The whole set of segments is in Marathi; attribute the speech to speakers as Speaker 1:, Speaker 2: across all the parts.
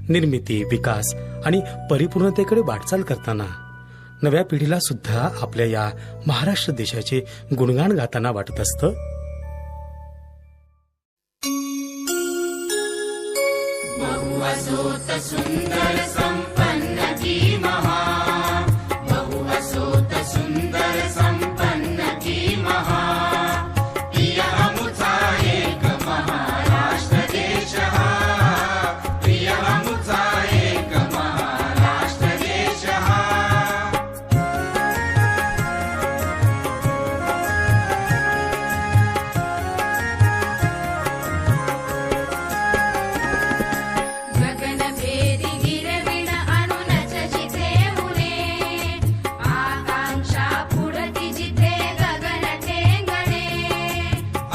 Speaker 1: निर्मिती, विकास आणि परिपूर्णतेकडे वाटचाल करताना नव्या पिढीला सुद्धा आपल्या या महाराष्ट्र देशाचे गुणगान गाताना वाटत असतं.
Speaker 2: बहुअसूत सुंदर संपन्न की महा, बहुअसूत सुंदर संपन्न की महा, प्रिय अमुचा एक महाराष्ट्र देश हा, प्रिय अमुचा एक महाराष्ट्र देश हा.
Speaker 3: गगनभेदी गिरविण अनुनच जिथे मुने, आकांक्षा पुढती जिथे गगन ठेंगणे.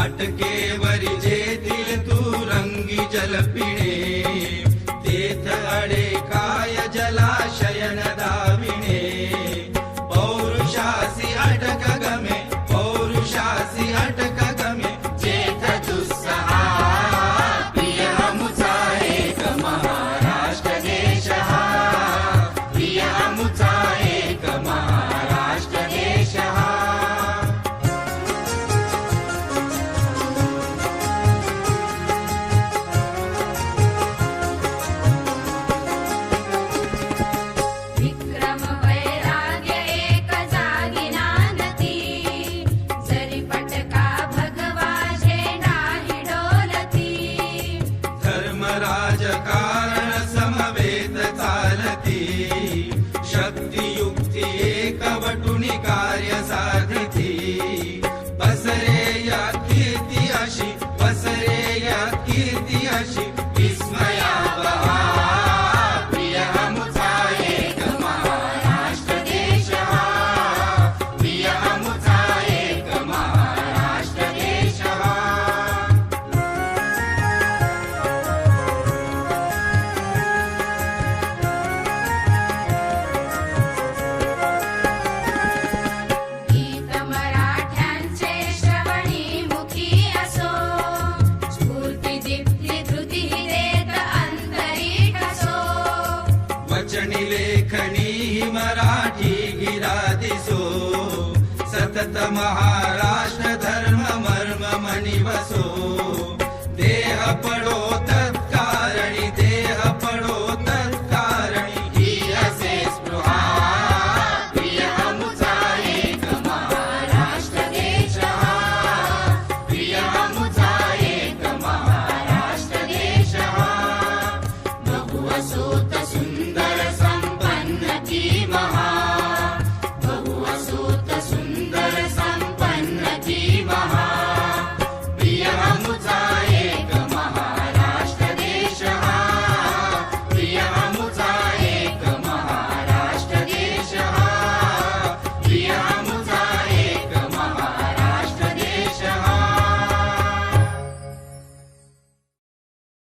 Speaker 2: अटकेवरी जेथील तू रंगी जल पिणे, तेथ अडे काय जलाशयन दाविणे. पौरुषासी अटक गमे, पौरुषासी अटक गमे, जेथ दुस्सहा, प्रिय अमुचा एक महाराष्ट्र देश हा, प्रिय अमुचा एक महाराष्ट्र देश हा.
Speaker 3: विक्रम वैराग्य एक जागी नांदती, जरी पटका भगवा झेंडा हिडोलती.
Speaker 2: धर्म राजकारण समवेत चालती, शक्ती युक्ती एकवटुनी कार्य साधिती. पसरे या कीर्ती अशी, पसरे या कीर्ती अशी, विस्मयावहा, प्रिय अमुचा एक महाराष्ट्र देश हा, प्रिय अमुचा एक महाराष्ट्र देश हा.
Speaker 3: गीत मराठ्यांचे श्रवणी मुखी असो, स्फूर्ती दीप्ती धृती देत अंतरी ठसो.
Speaker 2: वचनी लेखनी मराठी गिरा दिसो, सतत महाराष्ट्र धर्म मर्म मनी बसो.